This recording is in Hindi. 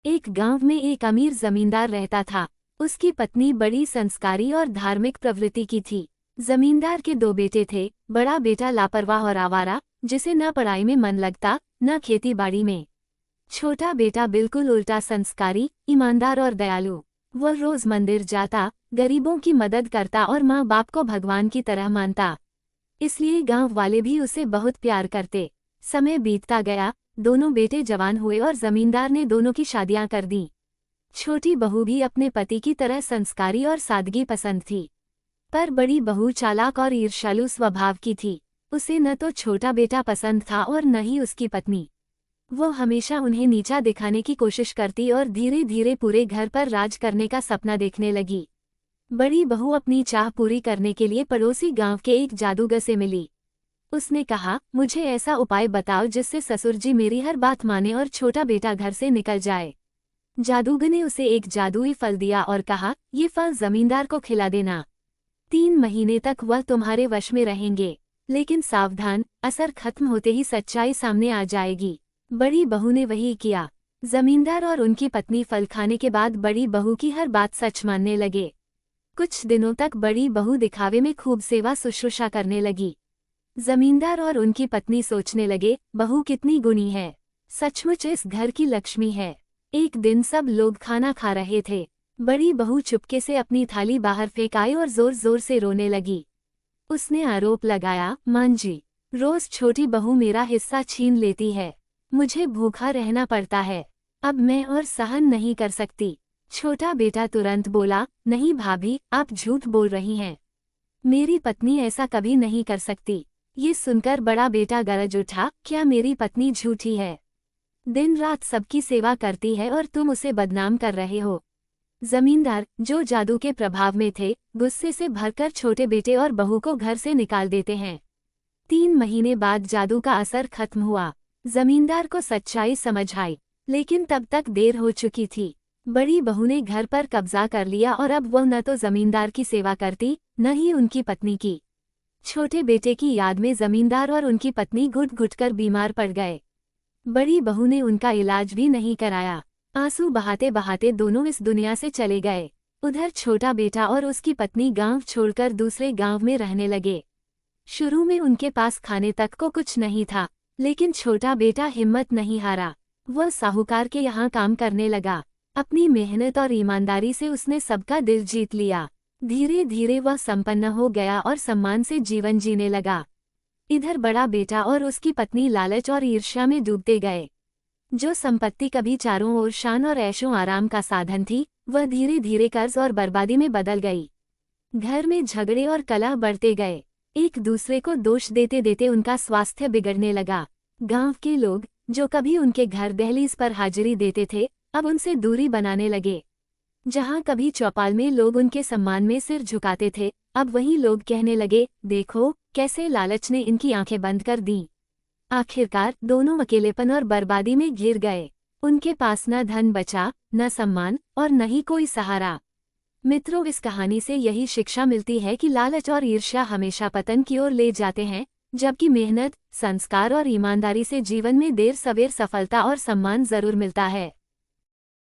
एक गांव में एक अमीर जमींदार रहता था। उसकी पत्नी बड़ी संस्कारी और धार्मिक प्रवृत्ति की थी। जमींदार के दो बेटे थे। बड़ा बेटा लापरवाह और आवारा, जिसे न पढ़ाई में मन लगता न खेती बाड़ी में। छोटा बेटा बिल्कुल उल्टा, संस्कारी, ईमानदार और दयालु। वह रोज मंदिर जाता, गरीबों की मदद करता और माँ बाप को भगवान की तरह मानता। इसलिए गांव वाले भी उसे बहुत प्यार करते। समय बीतता गया, दोनों बेटे जवान हुए और जमींदार ने दोनों की शादियां कर दी। छोटी बहू भी अपने पति की तरह संस्कारी और सादगी पसंद थी, पर बड़ी बहू चालाक और ईर्ष्यालु स्वभाव की थी। उसे न तो छोटा बेटा पसंद था और न ही उसकी पत्नी। वो हमेशा उन्हें नीचा दिखाने की कोशिश करती और धीरे धीरे पूरे घर पर राज करने का सपना देखने लगी। बड़ी बहू अपनी चाह पूरी करने के लिए पड़ोसी गांव के एक जादूगर से मिली। उसने कहा, मुझे ऐसा उपाय बताओ जिससे ससुर जी मेरी हर बात माने और छोटा बेटा घर से निकल जाए। जादूगर ने उसे एक जादुई फल दिया और कहा, ये फल जमींदार को खिला देना। 3 महीने तक वह तुम्हारे वश में रहेंगे, लेकिन सावधान, असर खत्म होते ही सच्चाई सामने आ जाएगी। बड़ी बहू ने वही किया। जमींदार और उनकी पत्नी फल खाने के बाद बड़ी बहू की हर बात सच मानने लगे। कुछ दिनों तक बड़ी बहू दिखावे में खूब सेवा शुश्रूषा करने लगी। जमींदार और उनकी पत्नी सोचने लगे, बहू कितनी गुणी है, सचमुच इस घर की लक्ष्मी है। एक दिन सब लोग खाना खा रहे थे। बड़ी बहू चुपके से अपनी थाली बाहर फेंक आई और जोर जोर से रोने लगी। उसने आरोप लगाया, मां जी, रोज छोटी बहू मेरा हिस्सा छीन लेती है। मुझे भूखा रहना पड़ता है। अब मैं और सहन नहीं कर सकती। छोटा बेटा तुरंत बोला, नहीं भाभी, आप झूठ बोल रही हैं। मेरी पत्नी ऐसा कभी नहीं कर सकती। ये सुनकर बड़ा बेटा गरज उठा, क्या मेरी पत्नी झूठी है? दिन रात सबकी सेवा करती है और तुम उसे बदनाम कर रहे हो। जमींदार, जो जादू के प्रभाव में थे, गुस्से से भरकर छोटे बेटे और बहू को घर से निकाल देते हैं। 3 महीने बाद जादू का असर खत्म हुआ। जमींदार को सच्चाई समझ आई, लेकिन तब तक देर हो चुकी थी। बड़ी बहू ने घर पर कब्जा कर लिया और अब वह न तो जमींदार की सेवा करती, न ही उनकी पत्नी की। छोटे बेटे की याद में जमींदार और उनकी पत्नी घुट घुट कर बीमार पड़ गए। बड़ी बहू ने उनका इलाज भी नहीं कराया। आंसू बहाते बहाते दोनों इस दुनिया से चले गए। उधर छोटा बेटा और उसकी पत्नी गांव छोड़कर दूसरे गांव में रहने लगे। शुरू में उनके पास खाने तक को कुछ नहीं था, लेकिन छोटा बेटा हिम्मत नहीं हारा। वह साहूकार के यहाँ काम करने लगा। अपनी मेहनत और ईमानदारी से उसने सबका दिल जीत लिया। धीरे धीरे वह संपन्न हो गया और सम्मान से जीवन जीने लगा। इधर बड़ा बेटा और उसकी पत्नी लालच और ईर्ष्या में डूबते गए। जो संपत्ति कभी चारों ओर शान और ऐशो आराम का साधन थी, वह धीरे धीरे कर्ज और बर्बादी में बदल गई। घर में झगड़े और कलह बढ़ते गए। एक दूसरे को दोष देते देते उनका स्वास्थ्य बिगड़ने लगा। गांव के लोग, जो कभी उनके घर दहलीज पर हाजिरी देते थे, अब उनसे दूरी बनाने लगे। जहां कभी चौपाल में लोग उनके सम्मान में सिर झुकाते थे, अब वही लोग कहने लगे, देखो कैसे लालच ने इनकी आंखें बंद कर दी। आखिरकार दोनों अकेलेपन और बर्बादी में घिर गए। उनके पास न धन बचा, न सम्मान और न ही कोई सहारा। मित्रों, इस कहानी से यही शिक्षा मिलती है कि लालच और ईर्ष्या हमेशा पतन की ओर ले जाते हैं, जबकि मेहनत, संस्कार और ईमानदारी से जीवन में देर सवेर सफलता और सम्मान जरूर मिलता है।